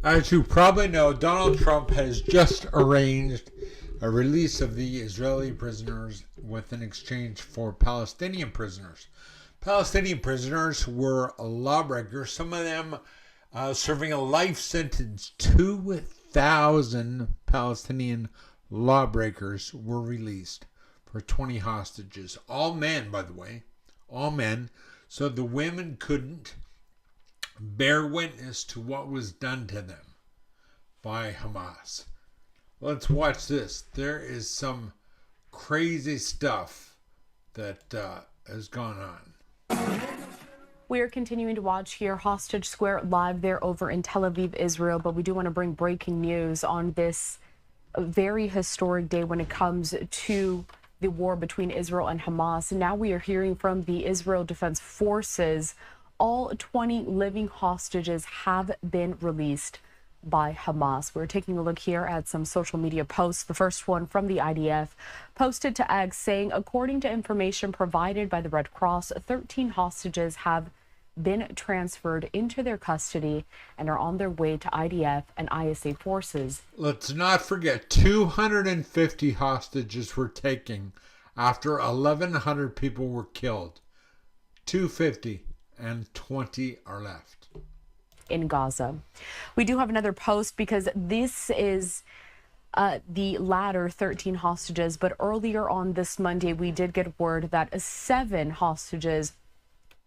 As you probably know, Donald Trump has just arranged a release of the Israeli prisoners with an exchange for Palestinian prisoners. Palestinian prisoners were lawbreakers, some of them serving a life sentence. 2,000 Palestinian lawbreakers were released for 20 hostages. All men, by the way. All men. So the women couldn't bear witness to what was done to them by Hamas. Let's watch this. There is some crazy stuff that has gone on. We are continuing to watch here Hostage Square live there over in Tel Aviv, Israel, but we do want to bring breaking news on this very historic day when it comes to the war between Israel and Hamas. And now we are hearing from the Israel Defense Forces. All 20 living hostages have been released by Hamas. We're taking a look here at some social media posts. The first one from the IDF posted to X saying, according to information provided by the Red Cross, 13 hostages have been transferred into their custody and are on their way to IDF and ISA forces. Let's not forget, 250 hostages were taken after 1,100 people were killed. 250 and 20 are left. In Gaza. We do have another post because this is the latter 13 hostages, but earlier on this Monday we did get word that 7 hostages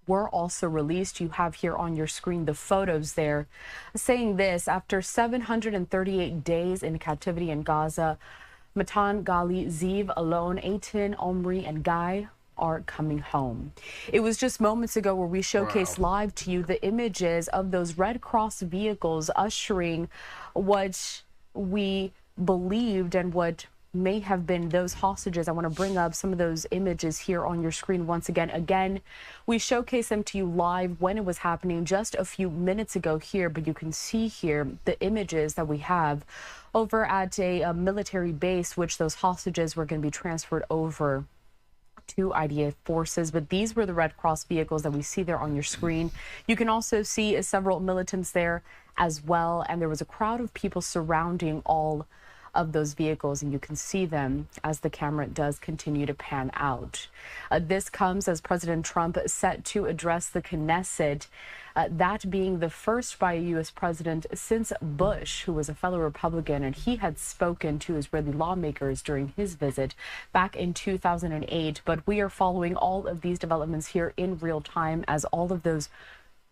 were also released. You have here on your screen the photos there saying this: after 738 days in captivity in Gaza, Matan, Gali, Ziv, Alon, Eitan, Omri, and Guy are coming home. It was just moments ago where we showcased live to you the images of those Red Cross vehicles ushering what we believed and what may have been those hostages. I want to bring up some of those images here on your screen once again. Again, we showcased them to you live when it was happening just a few minutes ago here, but you can see here the images that we have over at a military base, which those hostages were going to be transferred over to IDF forces. But these were the Red Cross vehicles that we see there on your screen. You can also see several militants there as well, and there was a crowd of people surrounding all of those vehicles, and you can see them as the camera does continue to pan out. This comes as President Trump set to address the Knesset, that being the first by a U.S. president since Bush, who was a fellow Republican, and he had spoken to Israeli lawmakers during his visit back in 2008. But we are following all of these developments here in real time as all of those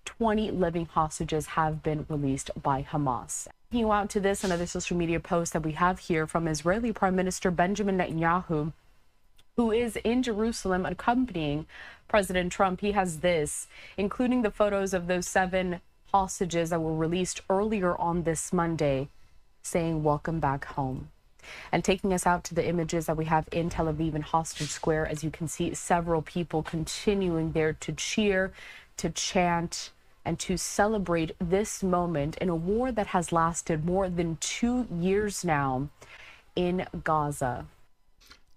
20 living hostages have been released by Hamas. You out to this, another social media post that we have here from Israeli Prime Minister Benjamin Netanyahu, who is in Jerusalem accompanying President Trump. He has this, including the photos of those 7 hostages that were released earlier on this Monday, saying, welcome back home. And taking us out to the images that we have in Tel Aviv and Hostage Square, as you can see, several people continuing there to cheer, to chant, and to celebrate this moment in a war that has lasted more than 2 years now in Gaza.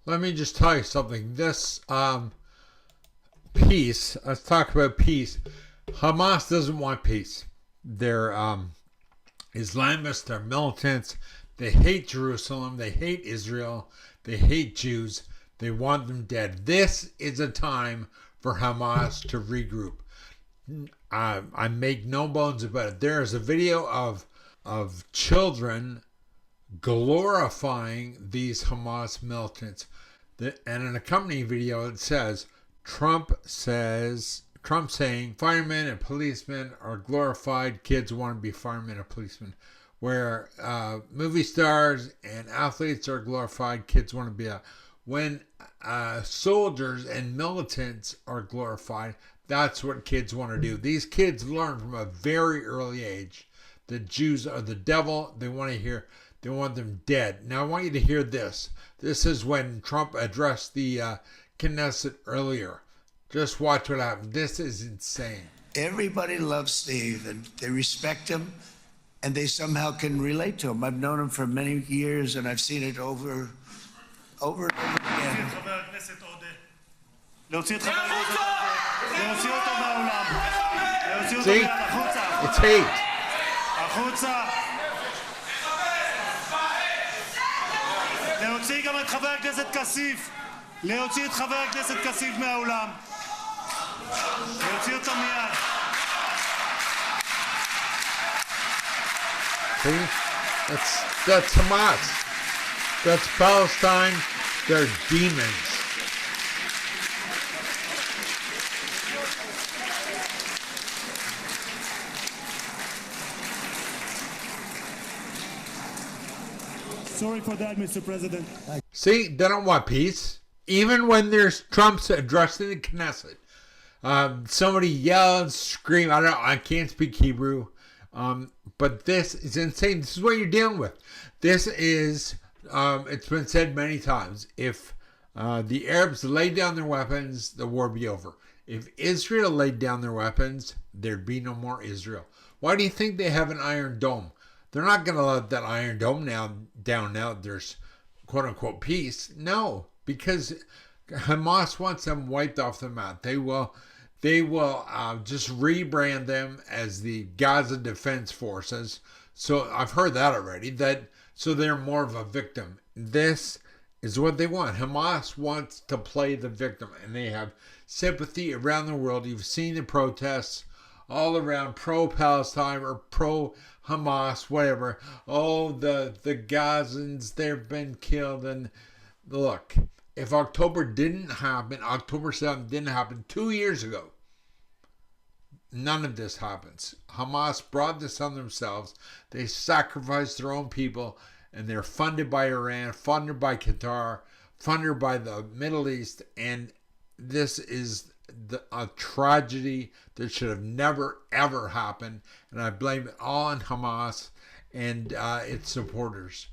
Let me just tell you something. This peace, let's talk about peace. Hamas doesn't want peace. They're Islamists, they're militants. They hate Jerusalem, they hate Israel, they hate Jews. They want them dead. This is a time for Hamas to regroup. I make no bones about it. There is a video of children glorifying these Hamas militants, and an accompanying video it says Trump saying firemen and policemen are glorified. Kids want to be firemen and policemen. Where movie stars and athletes are glorified, kids want to be when soldiers and militants are glorified, that's what kids want to do. These kids learn from a very early age that Jews are the devil. They want them dead. Now I want you to hear this. This is when Trump addressed the Knesset earlier. Just watch what happened. This is insane. Everybody loves Steve and they respect him and they somehow can relate to him. I've known him for many years and I've seen it over and over again. See? It's hate. החוצה. להוציא גם את חבר הכנסת כסיף. להוציא את חבר הכנסת כסיף מהאולם. להוציא אותו מיד. See? That's Hamas. That's Palestine. They're demons. Sorry for that, Mr. President. See, they don't want peace. Even when there's Trump's addressing the Knesset, somebody yells, scream. I can't speak Hebrew, but this is insane. This is what you're dealing with. This is, it's been said many times. If the Arabs laid down their weapons, the war would be over. If Israel laid down their weapons, there'd be no more Israel. Why do you think they have an Iron Dome? They're not going to let that Iron Dome down now that there's quote-unquote peace. No, because Hamas wants them wiped off the map. They will just rebrand them as the Gaza Defense Forces. So I've heard that already. So they're more of a victim. This is what they want. Hamas wants to play the victim, and they have sympathy around the world. You've seen the protests all around, pro-Palestine or pro-Hamas, whatever. Oh, the Gazans, they've been killed. And look, if October 7th didn't happen 2 years ago, none of this happens. Hamas brought this on themselves. They sacrificed their own people, and they're funded by Iran, funded by Qatar, funded by the Middle East, and this is a tragedy that should have never, ever happened. And I blame it all on Hamas and its supporters.